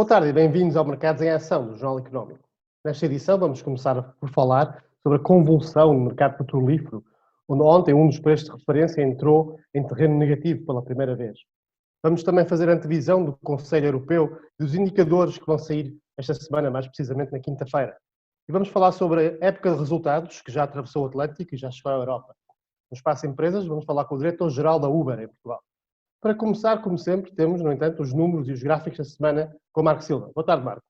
Boa tarde e bem-vindos ao Mercados em Ação, do Jornal Económico. Nesta edição vamos começar por falar sobre a convulsão no mercado petrolífero, onde ontem um dos preços de referência entrou em terreno negativo pela primeira vez. Vamos também fazer a antevisão do Conselho Europeu e dos indicadores que vão sair esta semana, mais precisamente na quinta-feira. E vamos falar sobre a época de resultados que já atravessou o Atlântico e já chegou à Europa. No Espaço Empresas vamos falar com o diretor-geral da Uber em Portugal. Para começar, como sempre, temos, no entanto, os números e os gráficos da semana com o Marco Silva. Boa tarde, Marco.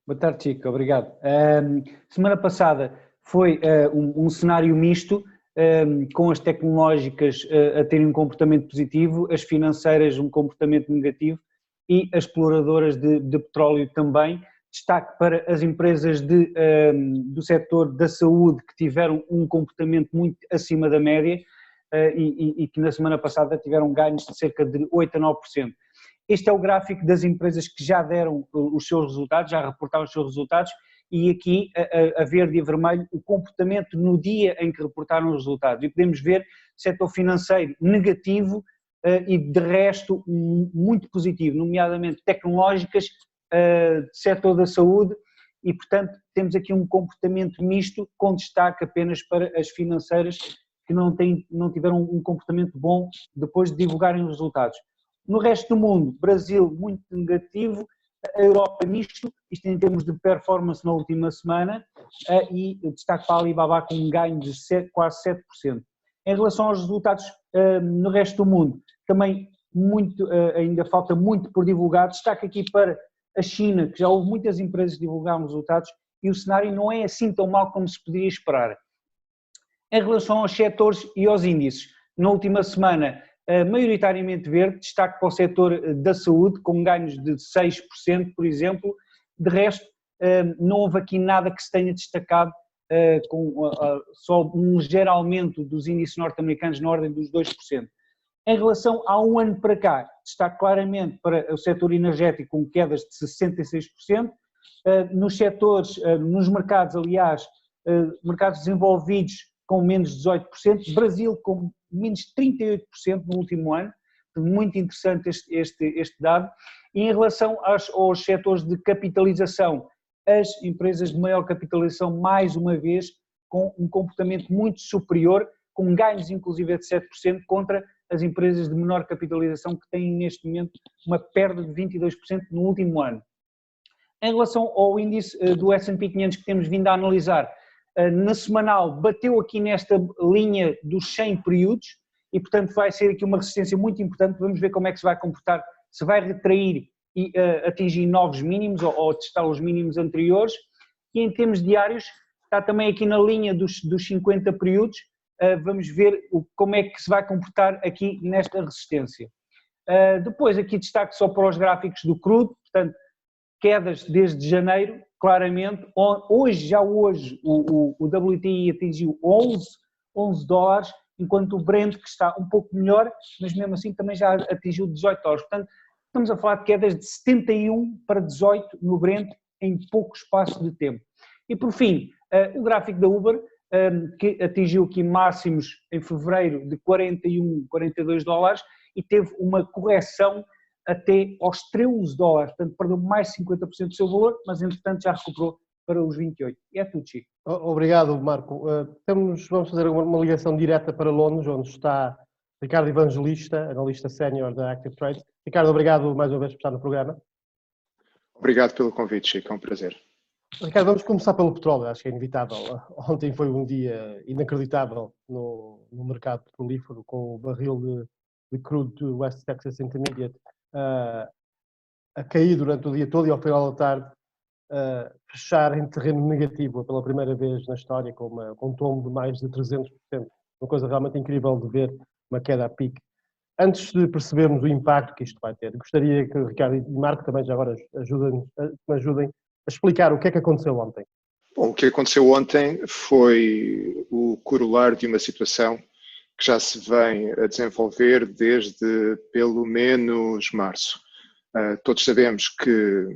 Boa tarde, Chico. Obrigado. Semana passada foi um cenário misto, com as tecnológicas a terem um comportamento positivo, as financeiras um comportamento negativo e as exploradoras de petróleo também. Destaque para as empresas do setor da saúde que tiveram um comportamento muito acima da média e que na semana passada tiveram ganhos de cerca de 8 a 9%. Este é o gráfico das empresas que já deram os seus resultados, já reportaram os seus resultados, e aqui a verde e a vermelho o comportamento no dia em que reportaram os resultados. E podemos ver setor financeiro negativo e de resto muito positivo, nomeadamente tecnológicas, setor da saúde, e portanto temos aqui um comportamento misto com destaque apenas para as financeiras que não tiveram um comportamento bom depois de divulgarem os resultados. No resto do mundo, Brasil muito negativo, a Europa misto, isto em termos de performance na última semana, e destaque para a Alibaba com um ganho de quase 7%. Em relação aos resultados no resto do mundo, também ainda falta muito por divulgar, destaque aqui para a China, que já houve muitas empresas que divulgaram resultados e o cenário não é assim tão mau como se poderia esperar. Em relação aos setores e aos índices, na última semana, maioritariamente verde, destaque para o setor da saúde, com ganhos de 6%, por exemplo. De resto, não houve aqui nada que se tenha destacado, com só um ligeiro aumento dos índices norte-americanos na ordem dos 2%. Em relação a um ano para cá, destaque claramente para o setor energético com quedas de 66%, nos setores, nos mercados, aliás, mercados desenvolvidos com menos 18%, Brasil com menos 38% no último ano, muito interessante este dado. E em relação aos setores de capitalização, as empresas de maior capitalização, mais uma vez, com um comportamento muito superior, com ganhos inclusive de 7% contra as empresas de menor capitalização que têm neste momento uma perda de 22% no último ano. Em relação ao índice do S&P 500 que temos vindo a analisar, na semanal bateu aqui nesta linha dos 100 períodos e portanto vai ser aqui uma resistência muito importante, vamos ver como é que se vai comportar, se vai retrair e atingir novos mínimos ou testar os mínimos anteriores. E em termos diários está também aqui na linha dos 50 períodos, vamos ver como é que se vai comportar aqui nesta resistência. Depois aqui destaque só para os gráficos do crudo, portanto quedas desde janeiro, claramente, hoje o WTI atingiu 11 dólares, enquanto o Brent, que está um pouco melhor, mas mesmo assim também já atingiu 18 dólares. Portanto, estamos a falar de quedas de 71 para 18 no Brent em pouco espaço de tempo. E por fim, o gráfico da Uber, que atingiu aqui máximos em fevereiro de 41, 42 dólares e teve uma correção até aos 13 dólares, portanto perdeu mais de 50% do seu valor, mas entretanto já recuperou para os 28. E é tudo, Chico. Obrigado, Marco. Vamos fazer uma ligação direta para Londres, onde está Ricardo Evangelista, analista sénior da Active Trades. Ricardo, obrigado mais uma vez por estar no programa. Obrigado pelo convite, Chico, é um prazer. Ricardo, vamos começar pelo petróleo, acho que é inevitável. Ontem foi um dia inacreditável no mercado petrolífero, com o barril de crude do West Texas Intermediate a cair durante o dia todo e ao final da tarde fechar em terreno negativo pela primeira vez na história, com um tombo de mais de 300%. Uma coisa realmente incrível de ver, uma queda a pique. Antes de percebermos o impacto que isto vai ter, gostaria que o Ricardo e Marco também já agora me ajudem a explicar o que é que aconteceu ontem. Bom, o que aconteceu ontem foi o corolário de uma situação que já se vem a desenvolver desde pelo menos março. Todos sabemos que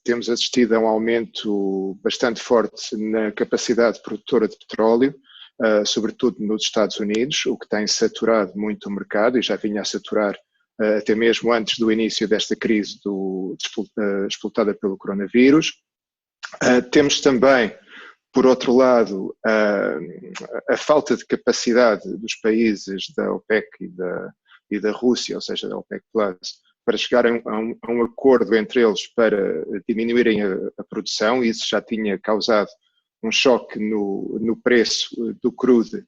temos assistido a um aumento bastante forte na capacidade produtora de petróleo, sobretudo nos Estados Unidos, o que tem saturado muito o mercado e já vinha a saturar até mesmo antes do início desta crise explotada pelo coronavírus. Temos também, por outro lado, a falta de capacidade dos países da OPEC e da Rússia, ou seja, da OPEC Plus, para chegarem a um acordo entre eles para diminuírem a produção, e isso já tinha causado um choque no preço do crude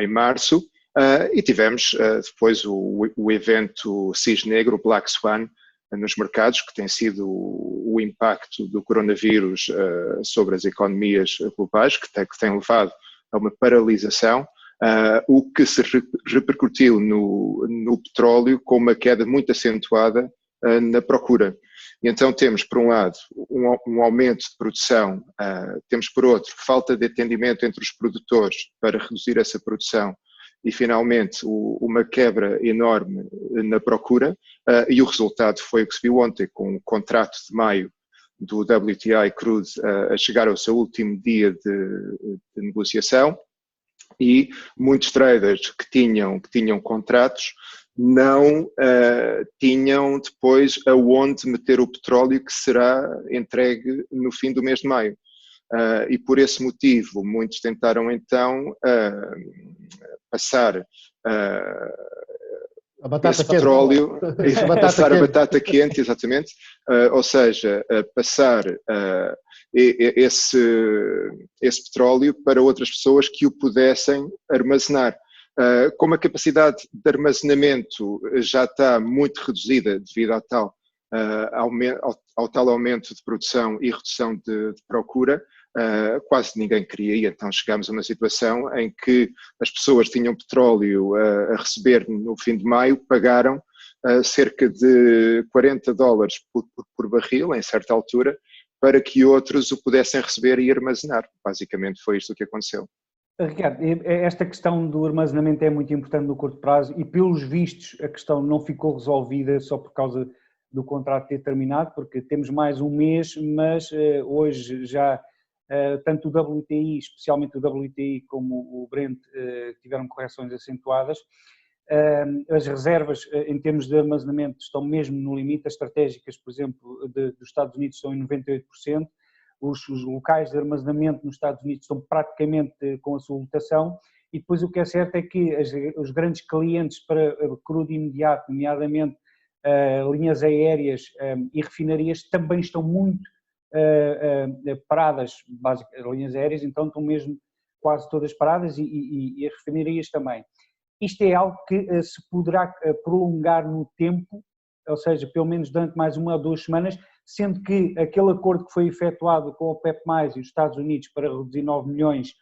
em março, e tivemos depois o evento cisne negro, Black Swan, nos mercados, que tem sido o impacto do coronavírus sobre as economias globais, que tem levado a uma paralisação, o que se repercutiu no petróleo com uma queda muito acentuada na procura. E então temos, por um lado, um aumento de produção, temos, por outro, falta de atendimento entre os produtores para reduzir essa produção, e finalmente uma quebra enorme na procura, e o resultado foi o que se viu ontem, com o contrato de maio do WTI crude a chegar ao seu último dia de negociação, e muitos traders que tinham contratos não tinham depois aonde meter o petróleo que será entregue no fim do mês de maio. E por esse motivo muitos tentaram então passar A batata esse quente. petróleo, passar a batata quente, exatamente, ou seja, passar esse petróleo para outras pessoas que o pudessem armazenar. Como a capacidade de armazenamento já está muito reduzida devido ao tal aumento de produção e redução de procura, quase ninguém queria, e então chegámos a uma situação em que as pessoas tinham petróleo a receber no fim de maio, pagaram cerca de $40 por barril, em certa altura, para que outros o pudessem receber e armazenar. Basicamente foi isto que aconteceu. Ricardo, esta questão do armazenamento é muito importante no curto prazo, e pelos vistos a questão não ficou resolvida só por causa do contrato ter terminado, porque temos mais um mês, mas hoje já tanto o WTI, especialmente o WTI como o Brent, tiveram correções acentuadas. As reservas em termos de armazenamento estão mesmo no limite, as estratégicas, por exemplo, dos Estados Unidos estão em 98%, os locais de armazenamento nos Estados Unidos estão praticamente com a sua lotação, e depois o que é certo é que os grandes clientes para crudo imediato, nomeadamente linhas aéreas e refinarias, também estão muito paradas, basicamente, linhas aéreas então estão mesmo quase todas paradas, e as refinarias também. Isto é algo que se poderá prolongar no tempo, ou seja, pelo menos durante mais 1 ou 2 semanas, sendo que aquele acordo que foi efetuado com a OPEP+, e os Estados Unidos para reduzir 9 milhões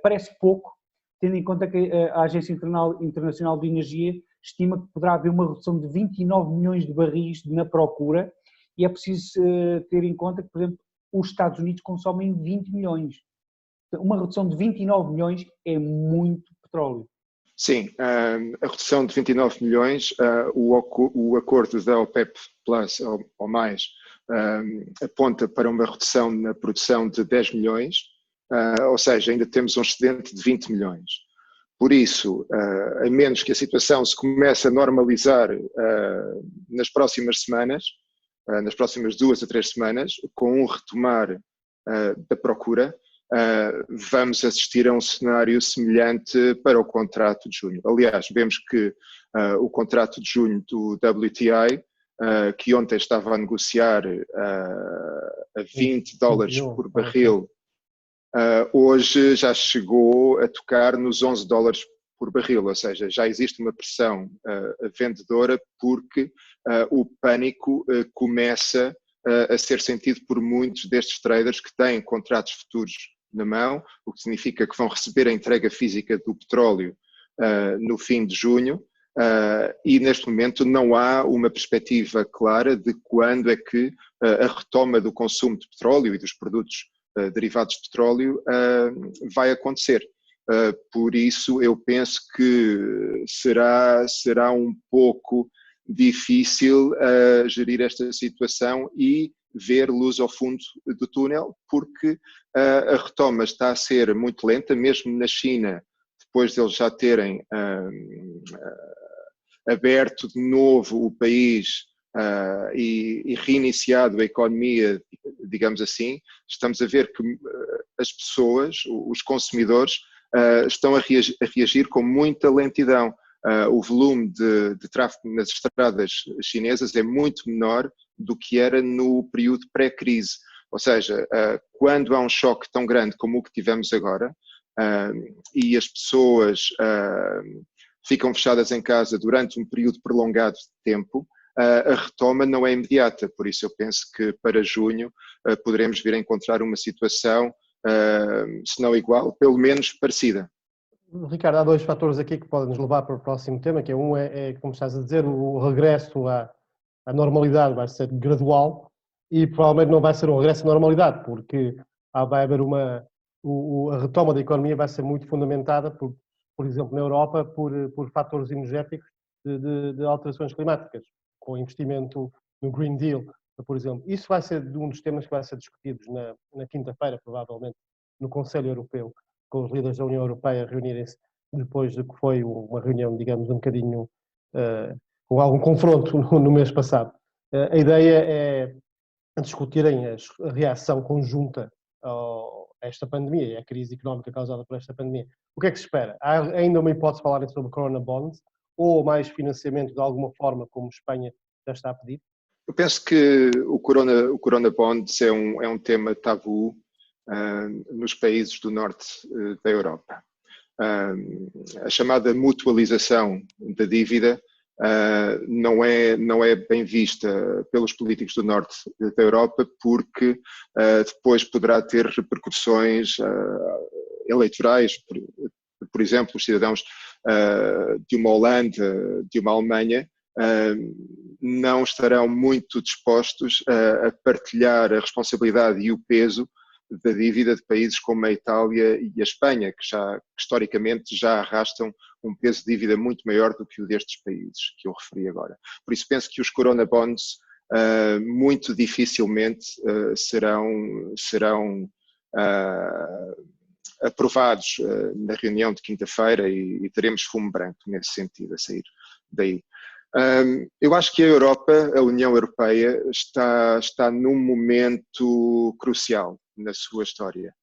parece pouco, tendo em conta que a Agência Internacional de Energia estima que poderá haver uma redução de 29 milhões de barris na procura, e é preciso ter em conta que, por exemplo, os Estados Unidos consomem 20 milhões. Uma redução de 29 milhões é muito petróleo. Sim, a redução de 29 milhões, o acordo da OPEP Plus ou mais aponta para uma redução na produção de 10 milhões, ou seja, ainda temos um excedente de 20 milhões. Por isso, a menos que a situação se comece a normalizar nas próximas semanas, nas próximas 2 a 3 semanas, com um retomar da procura, vamos assistir a um cenário semelhante para o contrato de junho. Aliás, vemos que o contrato de junho do WTI, que ontem estava a negociar a $20 por barril, hoje já chegou a tocar nos $11 por barril, ou seja, já existe uma pressão vendedora, porque o pânico começa a ser sentido por muitos destes traders que têm contratos futuros na mão, o que significa que vão receber a entrega física do petróleo no fim de junho, e neste momento não há uma perspectiva clara de quando é que a retoma do consumo de petróleo e dos produtos derivados de petróleo vai acontecer. Por isso eu penso que será um pouco difícil gerir esta situação e ver luz ao fundo do túnel, porque a retoma está a ser muito lenta, mesmo na China, depois de eles já terem aberto de novo o país e reiniciado a economia, digamos assim, estamos a ver que as pessoas, os consumidores, estão a reagir com muita lentidão. O volume de tráfego nas estradas chinesas é muito menor do que era no período pré-crise. Ou seja, quando há um choque tão grande como o que tivemos agora, e as pessoas ficam fechadas em casa durante um período prolongado de tempo, a retoma não é imediata. Por isso eu penso que para junho poderemos vir a encontrar uma situação, se não igual, pelo menos parecida. Ricardo, há dois fatores aqui que podem nos levar para o próximo tema, que um é como estás a dizer, o regresso à normalidade vai ser gradual e provavelmente não vai ser um regresso à normalidade, porque vai haver a retoma da economia vai ser muito fundamentada, por exemplo, na Europa, por fatores energéticos de alterações climáticas, com investimento no Green Deal, por exemplo. Isso vai ser um dos temas que vai ser discutidos na quinta-feira, provavelmente, no Conselho Europeu, com os líderes da União Europeia reunirem-se depois de que foi uma reunião, digamos, um bocadinho com algum confronto no mês passado. A ideia é discutirem a reação conjunta a esta pandemia e à crise económica causada por esta pandemia. O que é que se espera? Há ainda uma hipótese de falarem sobre Corona Bonds ou mais financiamento de alguma forma, como Espanha já está a pedir? Eu penso que o Corona Bonds é um tema tabu nos países do norte da Europa. A chamada mutualização da dívida não é bem vista pelos políticos do norte da Europa, porque depois poderá ter repercussões eleitorais. Por exemplo, os cidadãos de uma Holanda, de uma Alemanha, não estarão muito dispostos a partilhar a responsabilidade e o peso da dívida de países como a Itália e a Espanha, que historicamente já arrastam um peso de dívida muito maior do que o destes países que eu referi agora. Por isso penso que os Corona Bonds muito dificilmente serão aprovados na reunião de quinta-feira e teremos fumo branco nesse sentido a sair daí. Eu acho que a Europa, a União Europeia, está num momento crucial na sua história.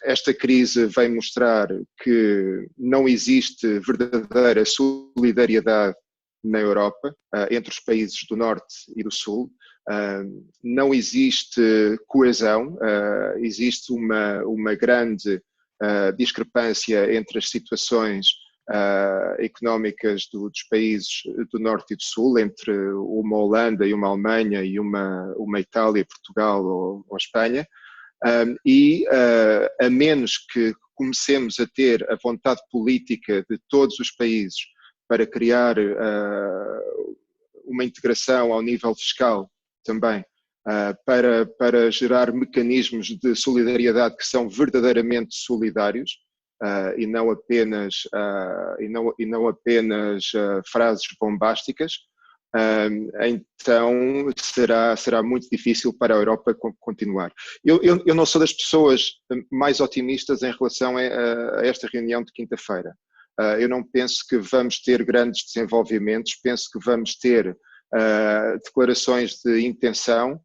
Esta crise vem mostrar que não existe verdadeira solidariedade na Europa, entre os países do Norte e do Sul. Não existe coesão, existe uma grande discrepância entre as situações económicas dos países do Norte e do Sul, entre uma Holanda e uma Alemanha e uma Itália, Portugal ou Espanha, e a menos que comecemos a ter a vontade política de todos os países para criar uma integração ao nível fiscal também, para gerar mecanismos de solidariedade que são verdadeiramente solidários, e não apenas frases bombásticas, então será muito difícil para a Europa continuar. Eu não sou das pessoas mais otimistas em relação a esta reunião de quinta-feira. Eu não penso que vamos ter grandes desenvolvimentos, penso que vamos ter declarações de intenção,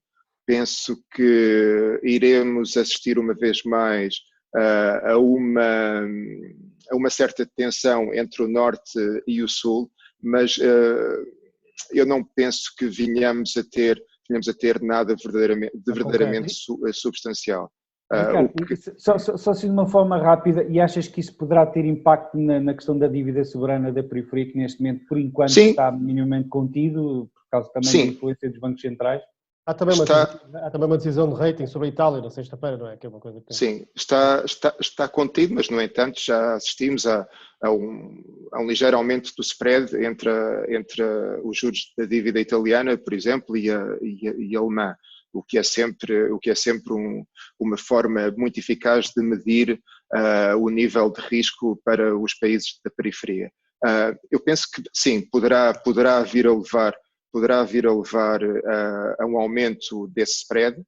penso que iremos assistir uma vez mais a uma certa tensão entre o Norte e o Sul, mas eu não penso que venhamos a ter nada verdadeiramente substancial. Ricardo, só assim de uma forma rápida, e achas que isso poderá ter impacto na questão da dívida soberana da periferia, que neste momento, por enquanto, Sim. Está minimamente contido, por causa também Sim. da influência dos bancos centrais? Há também uma decisão de rating sobre a Itália na sexta-feira, não é? Que é uma coisa que Sim, está contido, mas no entanto já assistimos a um ligeiro aumento do spread entre os juros da dívida italiana, por exemplo, e a alemã, o que é sempre uma forma muito eficaz de medir o nível de risco para os países da periferia. Eu penso que sim, poderá vir a levar a um aumento desse spread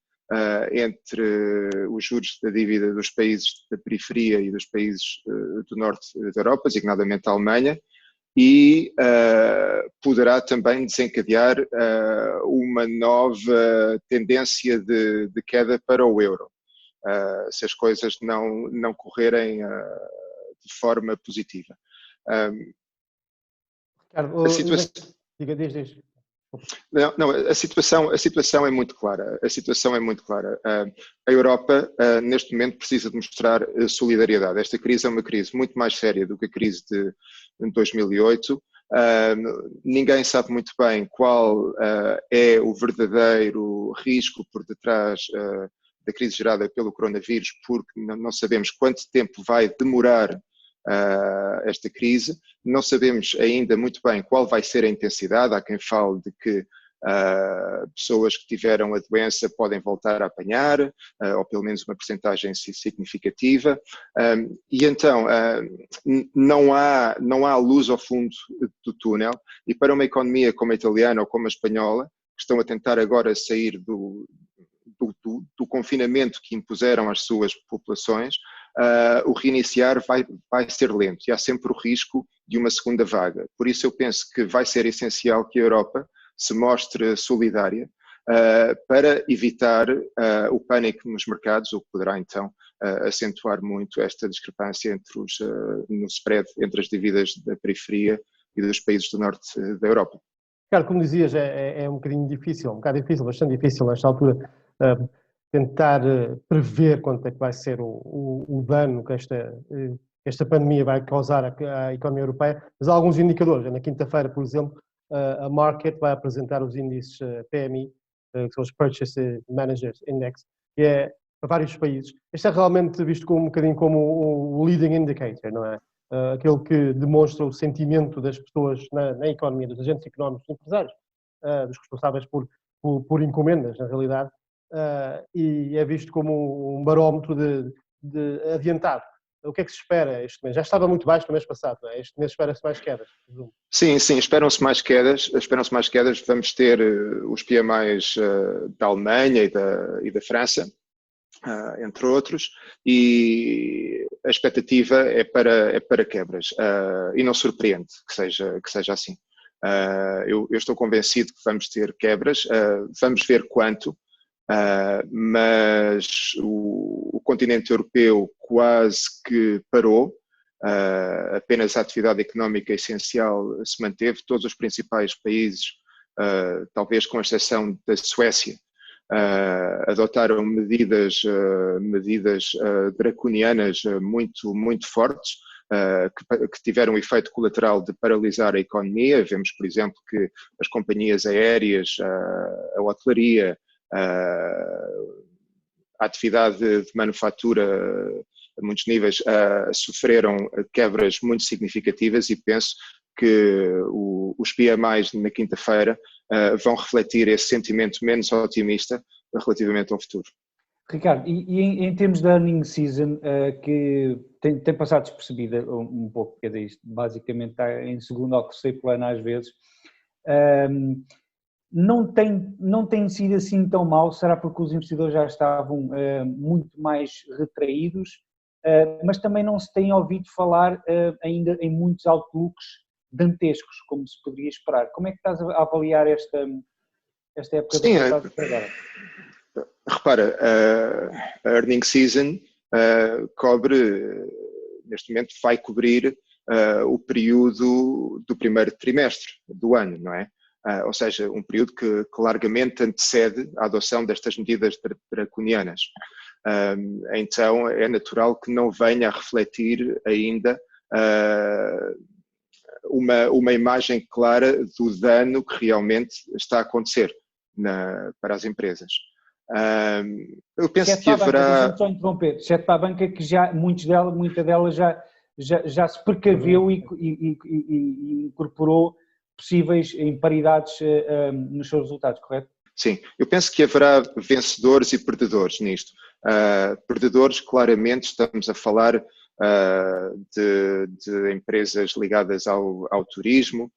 entre os juros da dívida dos países da periferia e dos países do norte da Europa, designadamente a Alemanha, e poderá também desencadear uma nova tendência de queda para o euro, se as coisas não correrem de forma positiva. Ricardo, A situação... diga, diz. Não, a situação é muito clara. A situação é muito clara. A Europa, neste momento, precisa de mostrar solidariedade. Esta crise é uma crise muito mais séria do que a crise de 2008. Ninguém sabe muito bem qual é o verdadeiro risco por detrás da crise gerada pelo coronavírus, porque não sabemos quanto tempo vai demorar esta crise. Não sabemos ainda muito bem qual vai ser a intensidade. Há quem fale de que pessoas que tiveram a doença podem voltar a apanhar, ou pelo menos uma percentagem significativa, e então não há luz ao fundo do túnel, e para uma economia como a italiana ou como a espanhola, que estão a tentar agora sair do confinamento que impuseram às suas populações, o reiniciar vai ser lento e há sempre o risco de uma segunda vaga. Por isso eu penso que vai ser essencial que a Europa se mostre solidária para evitar o pânico nos mercados, o que poderá então acentuar muito esta discrepância no spread entre as dívidas da periferia e dos países do norte da Europa. Ricardo, como dizias, é um bocadinho difícil, bastante difícil nesta altura, tentar prever quanto é que vai ser o dano que esta pandemia vai causar à economia europeia, mas há alguns indicadores. Na quinta-feira, por exemplo, a Market vai apresentar os índices PMI, que são os Purchase Managers Index, que é para vários países. Este é realmente visto como um bocadinho como o leading indicator, não é? Aquele que demonstra o sentimento das pessoas na economia, dos agentes económicos, dos empresários, dos responsáveis por encomendas, na realidade, e é visto como um barómetro de adiantado. O que é que se espera este mês? Já estava muito baixo no mês passado, não é? Este mês espera-se mais quedas, presumo. Sim, esperam-se mais quedas. Vamos ter os PMIs da Alemanha e da França, entre outros, e a expectativa é para quebras, e não surpreende que seja assim. Eu estou convencido que vamos ter quebras, vamos ver quanto, mas o continente europeu quase que parou, apenas a atividade económica essencial se manteve. Todos os principais países, talvez com exceção da Suécia, adotaram medidas draconianas muito fortes, que tiveram o efeito colateral de paralisar a economia. Vemos, por exemplo, que as companhias aéreas, a hotelaria, a atividade de manufatura a muitos níveis sofreram quebras muito significativas, e penso que os PMIs na quinta-feira vão refletir esse sentimento menos otimista relativamente ao futuro. Ricardo, e em termos da earning season, que tem passado despercebida um pouco, quer dizer, isto basicamente está em segundo ou terceiro plano às vezes, não tem sido assim tão mau? Será porque os investidores já estavam muito mais retraídos, mas também não se tem ouvido falar ainda em muitos outlooks dantescos, como se poderia esperar? Como é que estás a avaliar esta época do mercado agora? Repara, a earning season neste momento vai cobrir o período do primeiro trimestre do ano, não é? Ou seja, um período que largamente antecede a adoção destas medidas draconianas. Então é natural que não venha a refletir ainda uma imagem clara do dano que realmente está a acontecer para as empresas. Eu penso que haverá... Só interromper, exceto para a banca, que já muita delas já se precaveu e incorporou possíveis imparidades nos seus resultados, correto? Sim, eu penso que haverá vencedores e perdedores nisto. Perdedores, claramente, estamos a falar de empresas ligadas ao turismo,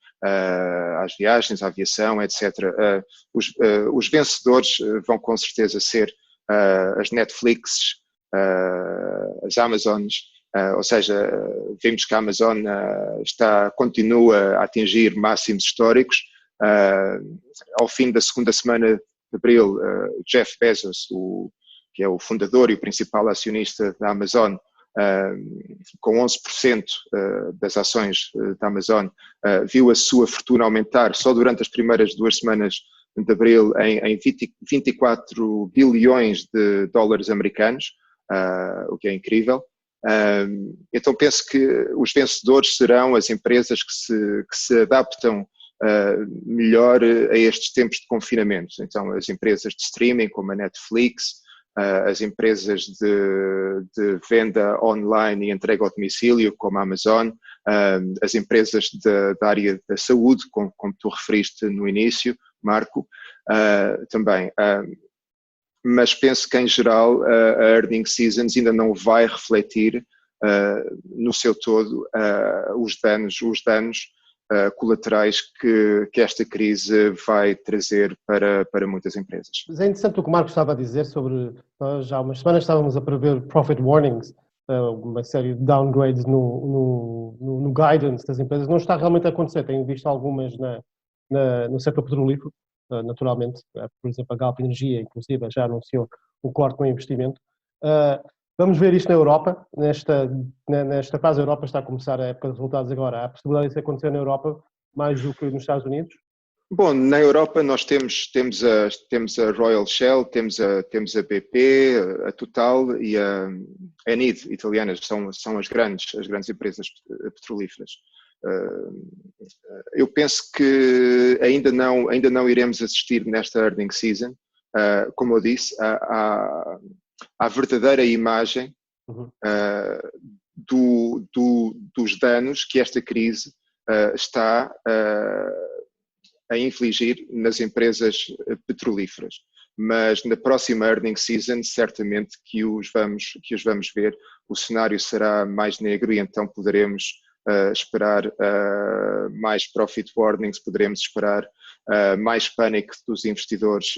às viagens, à aviação, etc. Os vencedores vão com certeza ser as Netflix, as Amazons Ou seja, vimos que a Amazon continua a atingir máximos históricos. Ao fim da segunda semana de abril, Jeff Bezos, que é o fundador e o principal acionista da Amazon, com 11% das ações da Amazon, viu a sua fortuna aumentar só durante as primeiras 2 semanas de abril em 24 bilhões de dólares americanos, o que é incrível. Então penso que os vencedores serão as empresas que se adaptam melhor a estes tempos de confinamento. Então as empresas de streaming como a Netflix, as empresas de venda online e entrega ao domicílio como a Amazon, as empresas da área da saúde, como tu referiste no início, Marco, também. Mas penso que, em geral, a earnings seasons ainda não vai refletir no seu todo os danos colaterais que esta crise vai trazer para muitas empresas. Mas é interessante o que o Marcos estava a dizer sobre, nós já há umas semanas estávamos a prever profit warnings, uma série de downgrades no guidance das empresas. Não está realmente a acontecer, tenho visto algumas no setor petrolífero, naturalmente, por exemplo a Galp Energia, inclusive, já anunciou um corte no investimento. Vamos ver isto na Europa, nesta fase a Europa está a começar a época de resultados agora. Há a possibilidade disso acontecer na Europa mais do que nos Estados Unidos? Bom, na Europa nós temos a Royal Shell, temos a BP, a Total e a Enid, italianas, são as grandes empresas petrolíferas. Eu penso que ainda não iremos assistir nesta earnings season, como eu disse, à verdadeira imagem dos danos que esta crise está a infligir nas empresas petrolíferas. Mas na próxima earnings season, certamente que os vamos ver. O cenário será mais negro e então poderemos esperar mais profit warnings, poderemos esperar mais pânico dos investidores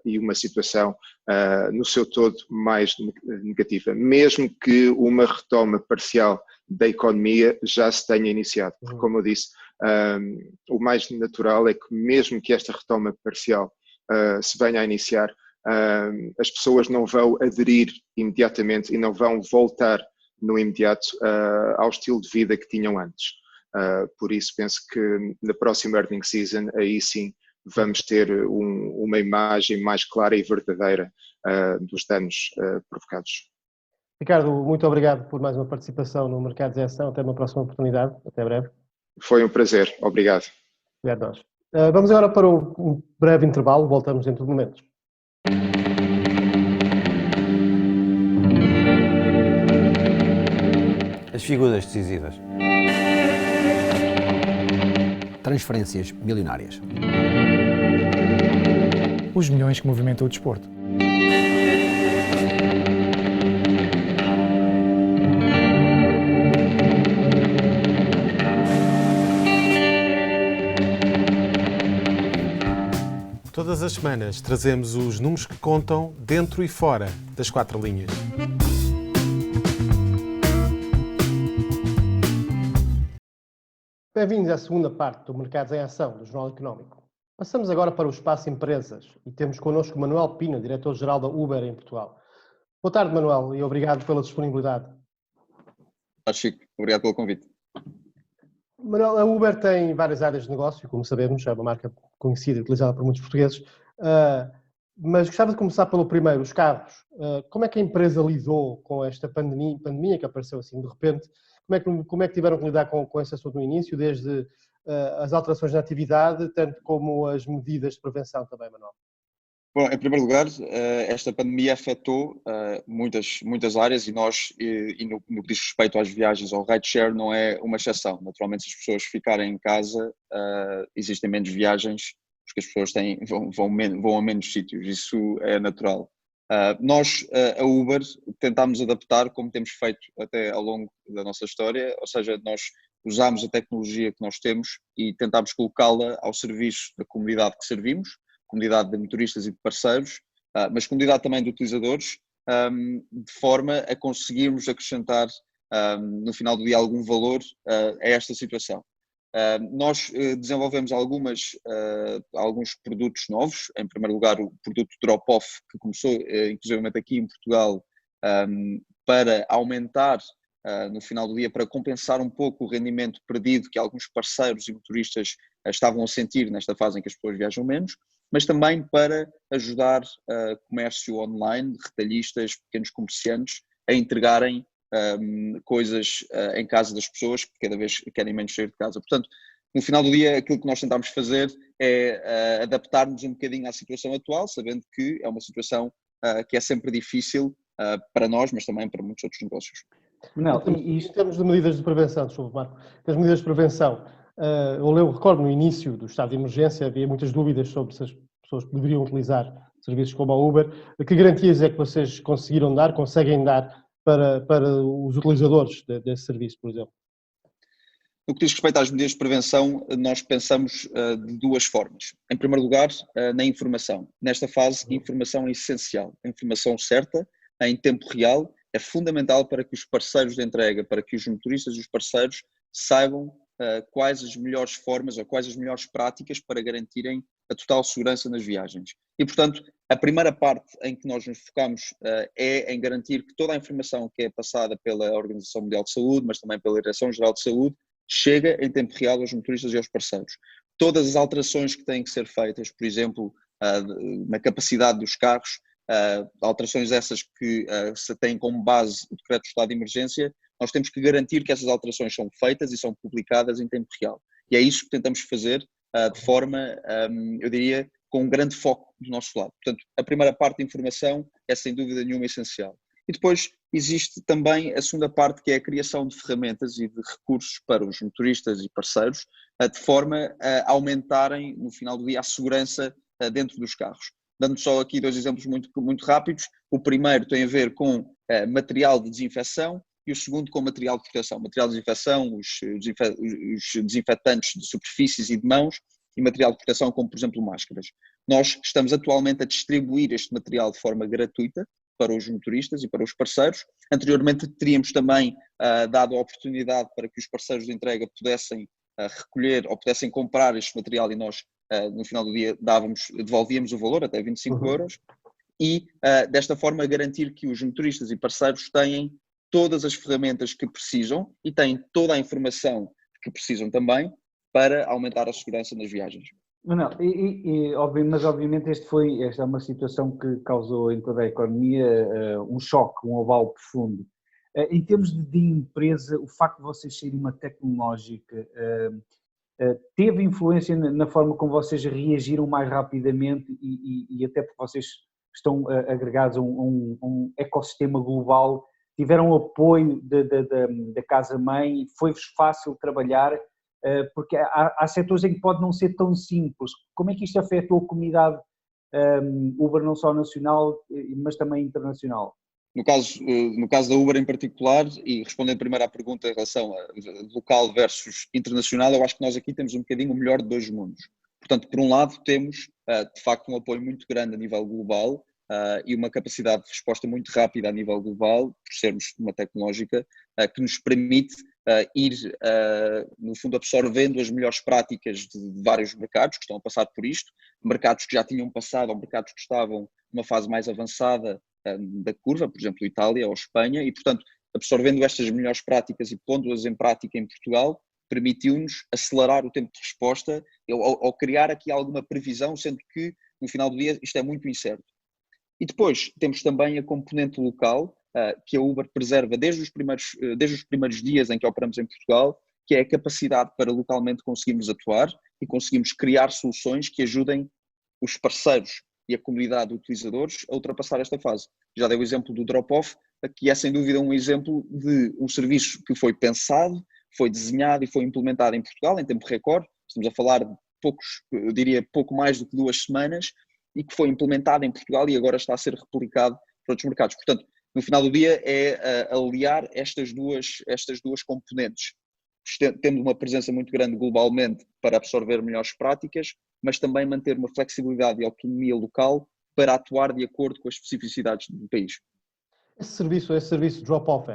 e uma situação no seu todo mais negativa, mesmo que uma retoma parcial da economia já se tenha iniciado. Porque, como eu disse, o mais natural é que mesmo que esta retoma parcial se venha a iniciar, as pessoas não vão aderir imediatamente e não vão voltar no imediato ao estilo de vida que tinham antes. Por isso penso que na próxima earnings season aí sim vamos ter uma imagem mais clara e verdadeira dos danos provocados. Ricardo, muito obrigado por mais uma participação no Mercados em Ação. Até uma próxima oportunidade. Até breve. Foi um prazer. Obrigado. Obrigado a nós. Vamos agora para um breve intervalo. Voltamos dentro de momentos. As figuras decisivas. Transferências milionárias. Os milhões que movimentam o desporto. Todas as semanas trazemos os números que contam dentro e fora das 4 linhas. Bem-vindos à segunda parte do Mercados em Ação, do Jornal Económico. Passamos agora para o espaço Empresas e temos connosco Manuel Pina, diretor-geral da Uber em Portugal. Boa tarde, Manuel, e obrigado pela disponibilidade. Chico, obrigado pelo convite. Manuel, a Uber tem várias áreas de negócio, como sabemos, é uma marca conhecida e utilizada por muitos portugueses, mas gostava de começar pelo primeiro, os carros. Como é que a empresa lidou com esta pandemia que apareceu assim de repente? Como é que tiveram que lidar com esse assunto no início, desde as alterações na atividade, tanto como as medidas de prevenção também, Manuel? Bom, em primeiro lugar, esta pandemia afetou muitas áreas e no que diz respeito às viagens ao rideshare não é uma exceção. Naturalmente, se as pessoas ficarem em casa, existem menos viagens porque as pessoas vão a menos sítios, isso é natural. Nós, a Uber, tentámos adaptar como temos feito até ao longo da nossa história, ou seja, nós usámos a tecnologia que nós temos e tentámos colocá-la ao serviço da comunidade que servimos, comunidade de motoristas e de parceiros, mas comunidade também de utilizadores, de forma a conseguirmos acrescentar no final do dia, algum valor a esta situação. Nós desenvolvemos alguns produtos novos. Em primeiro lugar, o produto Drop-Off, que começou inclusivamente aqui em Portugal, para aumentar, no final do dia, para compensar um pouco o rendimento perdido que alguns parceiros e motoristas estavam a sentir nesta fase em que as pessoas viajam menos, mas também para ajudar comércio online, retalhistas, pequenos comerciantes, a entregarem coisas em casa das pessoas que cada vez querem menos sair de casa. Portanto, no final do dia, aquilo que nós tentamos fazer é adaptar-nos um bocadinho à situação atual, sabendo que é uma situação que é sempre difícil para nós, mas também para muitos outros negócios. Não, Em termos de medidas de prevenção, desculpa, Marco, as medidas de prevenção, eu recordo no início do estado de emergência havia muitas dúvidas sobre se as pessoas poderiam utilizar serviços como a Uber. Que garantias é que vocês conseguem dar para os utilizadores desse serviço, por exemplo? No que diz respeito às medidas de prevenção, nós pensamos de duas formas. Em primeiro lugar, na informação. Nesta fase, a informação é essencial. A informação certa, em tempo real, é fundamental para que os parceiros de entrega, para que os motoristas e os parceiros saibam quais as melhores formas ou quais as melhores práticas para garantirem a total segurança nas viagens. E, portanto, a primeira parte em que nós nos focamos é em garantir que toda a informação que é passada pela Organização Mundial de Saúde, mas também pela Direção-Geral de Saúde, chega em tempo real aos motoristas e aos parceiros. Todas as alterações que têm que ser feitas, por exemplo, na capacidade dos carros, alterações essas que se têm como base o Decreto de Estado de Emergência, nós temos que garantir que essas alterações são feitas e são publicadas em tempo real. E é isso que tentamos fazer de forma, eu diria, com um grande foco do nosso lado. Portanto, a primeira parte da informação é sem dúvida nenhuma essencial. E depois existe também a segunda parte, que é a criação de ferramentas e de recursos para os motoristas e parceiros, de forma a aumentarem, no final do dia, a segurança dentro dos carros. Dando só aqui dois exemplos muito rápidos. O primeiro tem a ver com material de desinfecção e o segundo com material de proteção. Material de desinfecção, os desinfetantes de superfícies e de mãos, e material de proteção como, por exemplo, máscaras. Nós estamos atualmente a distribuir este material de forma gratuita para os motoristas e para os parceiros. Anteriormente teríamos também dado a oportunidade para que os parceiros de entrega pudessem recolher ou pudessem comprar este material e nós, no final do dia, devolvíamos o valor, até 25 euros, e desta forma garantir que os motoristas e parceiros têm todas as ferramentas que precisam e têm toda a informação que precisam também para aumentar a segurança nas viagens. Não, mas obviamente esta é uma situação que causou em toda a economia um choque, um abalo profundo. Em termos de empresa, o facto de vocês serem uma tecnológica teve influência na forma como vocês reagiram mais rapidamente e até porque vocês estão agregados a um ecossistema global, tiveram apoio da casa-mãe, foi-vos fácil trabalhar? Porque há setores em que pode não ser tão simples. Como é que isto afetou a comunidade Uber, não só nacional, mas também internacional? No caso da Uber em particular, e respondendo primeiro à pergunta em relação a local versus internacional, eu acho que nós aqui temos um bocadinho o melhor de dois mundos. Portanto, por um lado, temos de facto um apoio muito grande a nível global e uma capacidade de resposta muito rápida a nível global, por sermos uma tecnológica que nos permite ir, no fundo, absorvendo as melhores práticas de vários mercados que estão a passar por isto, mercados que já tinham passado ou mercados que estavam numa fase mais avançada da curva, por exemplo, Itália ou Espanha, e, portanto, absorvendo estas melhores práticas e pondo-as em prática em Portugal, permitiu-nos acelerar o tempo de resposta ou criar aqui alguma previsão, sendo que, no final do dia, isto é muito incerto. E depois temos também a componente local, que a Uber preserva desde os primeiros dias em que operamos em Portugal, que é a capacidade para localmente conseguirmos atuar e conseguimos criar soluções que ajudem os parceiros e a comunidade de utilizadores a ultrapassar esta fase. Já dei o exemplo do Drop-Off, que é sem dúvida um exemplo de um serviço que foi pensado, foi desenhado e foi implementado em Portugal em tempo recorde. Estamos a falar de eu diria pouco mais do que 2 semanas, e que foi implementado em Portugal e agora está a ser replicado para outros mercados. Portanto, no final do dia é aliar estas duas componentes, tendo uma presença muito grande globalmente para absorver melhores práticas, mas também manter uma flexibilidade e autonomia local para atuar de acordo com as especificidades do país. Esse serviço de drop-off,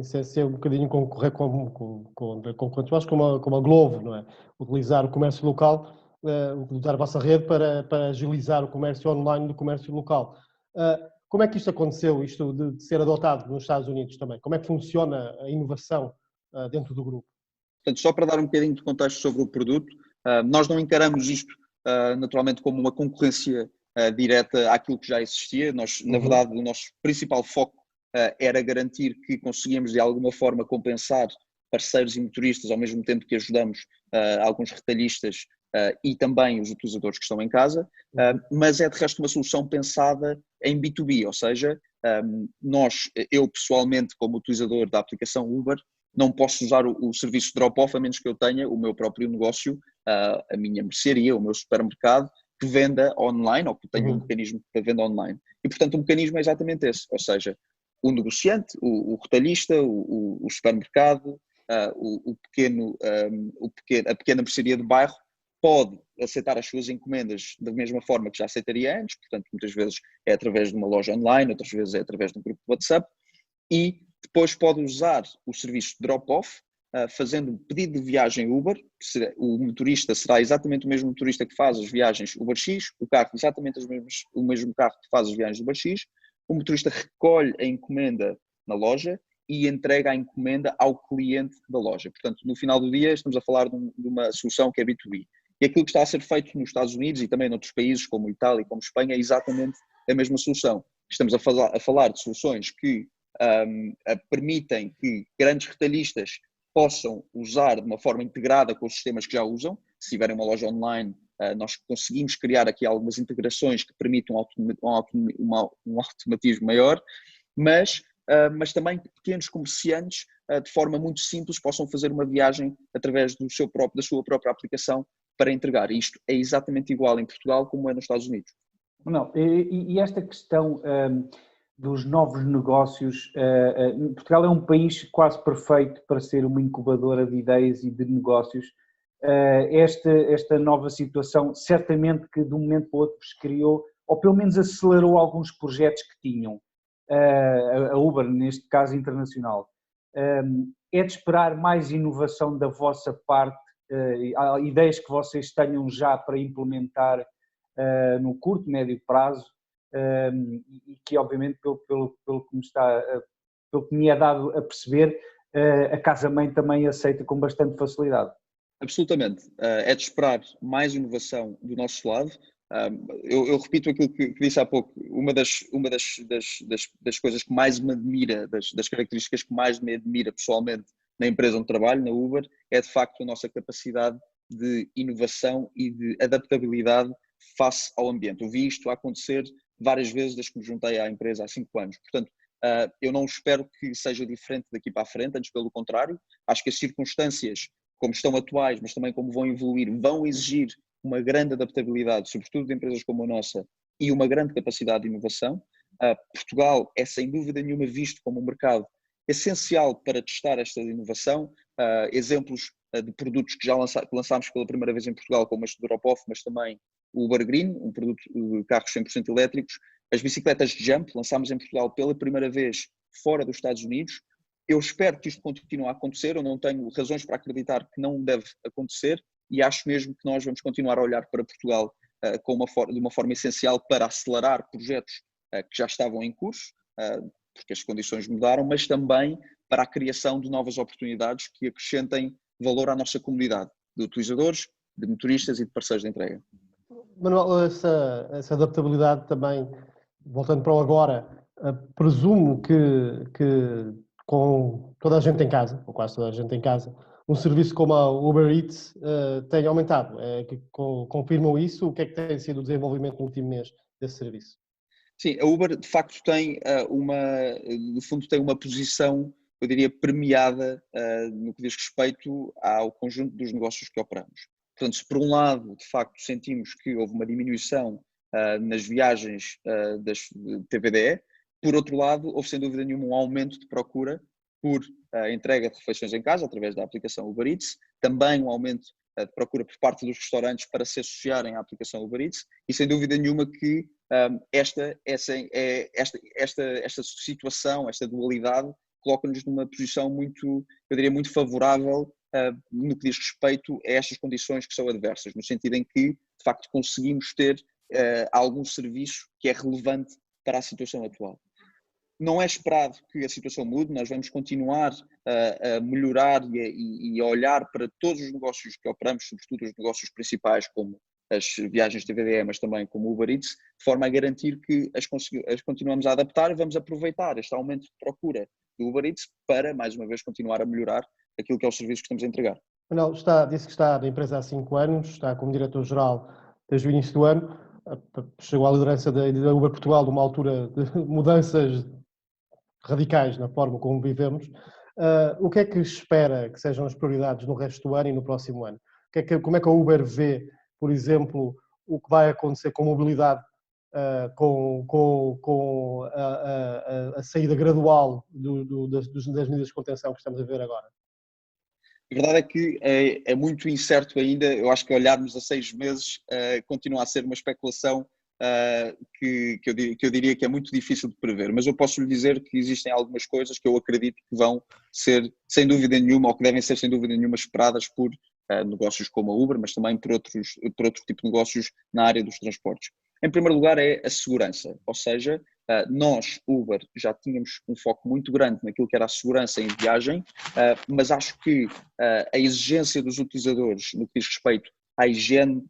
Isso é ser um bocadinho concorrer com concorrentes como a Glovo, não é? Utilizar o comércio local, utilizar a vossa rede para agilizar o comércio online do comércio local. Como é que isto aconteceu, isto de ser adotado nos Estados Unidos também? Como é que funciona a inovação dentro do grupo? Portanto, só para dar um bocadinho de contexto sobre o produto, nós não encaramos isto naturalmente como uma concorrência direta àquilo que já existia. Nós, na verdade, o nosso principal foco era garantir que conseguíamos de alguma forma compensar parceiros e motoristas ao mesmo tempo que ajudamos alguns retalhistas e também os utilizadores que estão em casa, mas é de resto uma solução pensada em B2B, ou seja, eu pessoalmente como utilizador da aplicação Uber não posso usar o serviço de drop-off a menos que eu tenha o meu próprio negócio, a minha mercearia, o meu supermercado, que venda online ou que tenha um mecanismo para venda online. E, portanto, o mecanismo é exatamente esse, ou seja, o negociante, o retalhista, o supermercado, a pequena mercearia de bairro pode aceitar as suas encomendas da mesma forma que já aceitaria antes, portanto, muitas vezes é através de uma loja online, outras vezes é através de um grupo de WhatsApp, e depois pode usar o serviço de drop-off, fazendo um pedido de viagem Uber. O motorista será exatamente o mesmo motorista que faz as viagens Uber X, o carro exatamente o mesmo carro que faz as viagens Uber X, o motorista recolhe a encomenda na loja e entrega a encomenda ao cliente da loja. Portanto, no final do dia estamos a falar de uma solução que é B2B. E aquilo que está a ser feito nos Estados Unidos e também noutros países como Itália e como Espanha é exatamente a mesma solução. Estamos a falar de soluções que permitem que grandes retalhistas possam usar de uma forma integrada com os sistemas que já usam. Se tiverem uma loja online, nós conseguimos criar aqui algumas integrações que permitam um automatismo maior, mas também que pequenos comerciantes, de forma muito simples, possam fazer uma viagem através da sua própria aplicação para entregar. Isto é exatamente igual em Portugal como é nos Estados Unidos. Não, e esta questão dos novos negócios, Portugal é um país quase perfeito para ser uma incubadora de ideias e de negócios. Esta nova situação, certamente que de um momento para o outro vos criou, ou pelo menos acelerou alguns projetos que tinham, a Uber, neste caso internacional. É de esperar mais inovação da vossa parte, ideias que vocês tenham já para implementar no curto, médio prazo, e que obviamente pelo que me é dado a perceber, a casa-mãe também aceita com bastante facilidade. Absolutamente. É de esperar mais inovação do nosso lado. Eu repito aquilo que disse há pouco. Uma das coisas que mais me admira, das características que mais me admira pessoalmente na empresa onde trabalho, na Uber, é de facto a nossa capacidade de inovação e de adaptabilidade face ao ambiente. Eu vi isto acontecer várias vezes desde que me juntei à empresa há 5 anos. Portanto, eu não espero que seja diferente daqui para a frente, antes pelo contrário. Acho que as circunstâncias, como estão atuais, mas também como vão evoluir, vão exigir uma grande adaptabilidade, sobretudo de empresas como a nossa, e uma grande capacidade de inovação. Portugal é sem dúvida nenhuma visto como um mercado essencial para testar esta inovação. Exemplos de produtos que já lançámos pela primeira vez em Portugal, como este Drop-Off, mas também o Uber Green, um produto de carros 100% elétricos. As bicicletas Jump, lançámos em Portugal pela primeira vez fora dos Estados Unidos. Eu espero que isto continue a acontecer, eu não tenho razões para acreditar que não deve acontecer e acho mesmo que nós vamos continuar a olhar para Portugal de uma forma essencial para acelerar projetos que já estavam em curso, porque as condições mudaram, mas também para a criação de novas oportunidades que acrescentem valor à nossa comunidade de utilizadores, de motoristas e de parceiros de entrega. Manuel, essa adaptabilidade também, voltando para o agora, presumo que com toda a gente em casa, ou quase toda a gente em casa, um serviço como a Uber Eats tem aumentado. Confirmam isso? O que é que tem sido o desenvolvimento no último mês desse serviço? Sim, a Uber de facto tem no fundo tem uma posição, eu diria, premiada no que diz respeito ao conjunto dos negócios que operamos. Portanto, se por um lado, de facto, sentimos que houve uma diminuição nas viagens das TVDE, por outro lado, houve sem dúvida nenhuma um aumento de procura por entrega de refeições em casa, através da aplicação Uber Eats, também um aumento de procura por parte dos restaurantes para se associarem à aplicação Uber Eats, e sem dúvida nenhuma que esta situação, esta dualidade coloca-nos numa posição muito, eu diria, muito favorável no que diz respeito a estas condições que são adversas, no sentido em que, de facto, conseguimos ter algum serviço que é relevante para a situação atual. Não é esperado que a situação mude, nós vamos continuar a melhorar e a olhar para todos os negócios que operamos, sobretudo os negócios principais, como as viagens TVDE, mas também como o Uber Eats, de forma a garantir que as continuamos a adaptar e vamos aproveitar este aumento de procura do Uber Eats para, mais uma vez, continuar a melhorar aquilo que é o serviço que estamos a entregar. Manuel, disse que está na empresa há 5 anos, está como diretor-geral desde o início do ano, chegou à liderança da Uber Portugal numa altura de mudanças radicais na forma como vivemos. O que é que espera que sejam as prioridades no resto do ano e no próximo ano? Como é que a Uber vê, por exemplo, o que vai acontecer com a mobilidade, com a saída gradual das medidas de contenção que estamos a ver agora? A verdade é que é muito incerto ainda. Eu acho que olharmos a 6 meses continua a ser uma especulação que eu diria que é muito difícil de prever, mas eu posso lhe dizer que existem algumas coisas que eu acredito que vão ser, sem dúvida nenhuma, ou que devem ser sem dúvida nenhuma esperadas por negócios como a Uber, mas também por outro tipo de negócios na área dos transportes. Em primeiro lugar é a segurança, ou seja, nós, Uber, já tínhamos um foco muito grande naquilo que era a segurança em viagem, mas acho que a exigência dos utilizadores no que diz respeito à higiene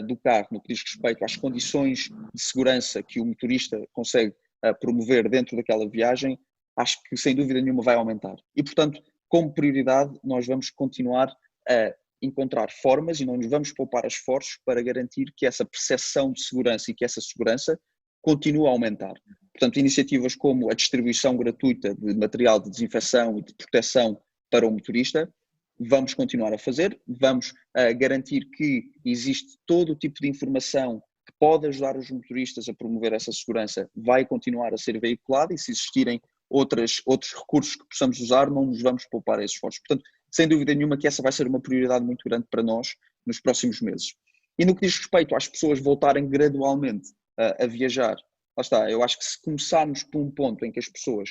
do carro, no que diz respeito às condições de segurança que o motorista consegue promover dentro daquela viagem, acho que sem dúvida nenhuma vai aumentar. E, portanto, como prioridade, nós vamos continuar a encontrar formas e não nos vamos poupar esforços para garantir que essa percepção de segurança e que essa segurança continue a aumentar. Portanto, iniciativas como a distribuição gratuita de material de desinfecção e de proteção para o motorista, vamos continuar a fazer, vamos garantir que existe todo o tipo de informação que pode ajudar os motoristas a promover essa segurança, vai continuar a ser veiculada, e se existirem outros recursos que possamos usar, não nos vamos poupar esses esforços. Portanto, sem dúvida nenhuma que essa vai ser uma prioridade muito grande para nós nos próximos meses. E no que diz respeito às pessoas voltarem gradualmente a viajar, lá está, eu acho que se começarmos por um ponto em que as pessoas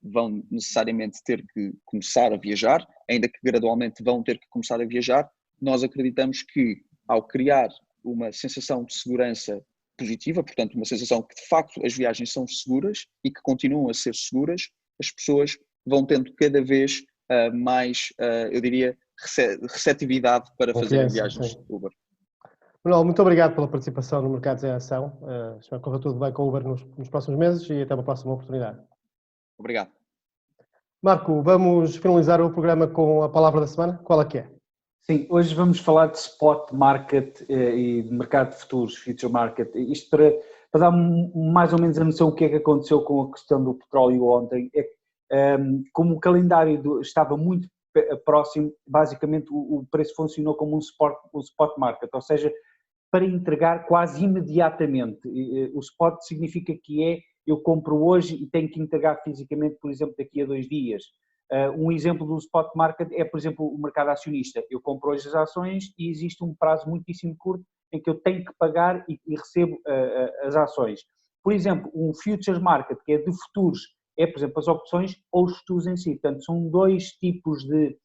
vão necessariamente ter que começar a viajar, ainda que gradualmente vão ter que começar a viajar, nós acreditamos que ao criar uma sensação de segurança positiva, portanto uma sensação que de facto as viagens são seguras e que continuam a ser seguras, as pessoas vão tendo cada vez mais, eu diria, receptividade para fazerem viagens de Uber. Manuel, muito obrigado pela participação no Mercados em Ação. Espero que corra tudo bem com o Uber nos próximos meses e até uma próxima oportunidade. Obrigado. Marco, vamos finalizar o programa com a palavra da semana. Qual é que é? Sim, hoje vamos falar de spot market e de mercado de futuros, future market. Isto para dar mais ou menos a noção do que é que aconteceu com a questão do petróleo ontem. Como o calendário estava muito próximo, basicamente o preço funcionou como um spot market, ou seja, para entregar quase imediatamente. O spot significa que eu compro hoje e tenho que entregar fisicamente, por exemplo, daqui a 2 dias. Um exemplo do spot market é, por exemplo, o mercado acionista. Eu compro hoje as ações e existe um prazo muitíssimo curto em que eu tenho que pagar e recebo as ações. Por exemplo, um futures market, que é de futuros, é, por exemplo, as opções ou os futuros em si. Portanto, são 2 tipos de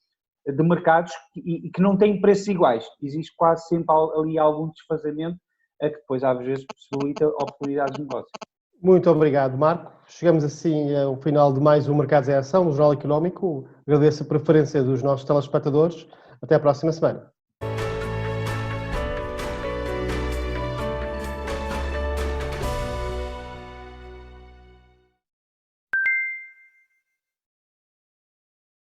mercados que não têm preços iguais. Existe quase sempre ali algum desfazamento que depois, às vezes, possibilita oportunidades de negócio. Muito obrigado, Marco. Chegamos assim ao final de mais um Mercados em Ação, no Jornal Económico. Agradeço a preferência dos nossos telespectadores. Até à próxima semana.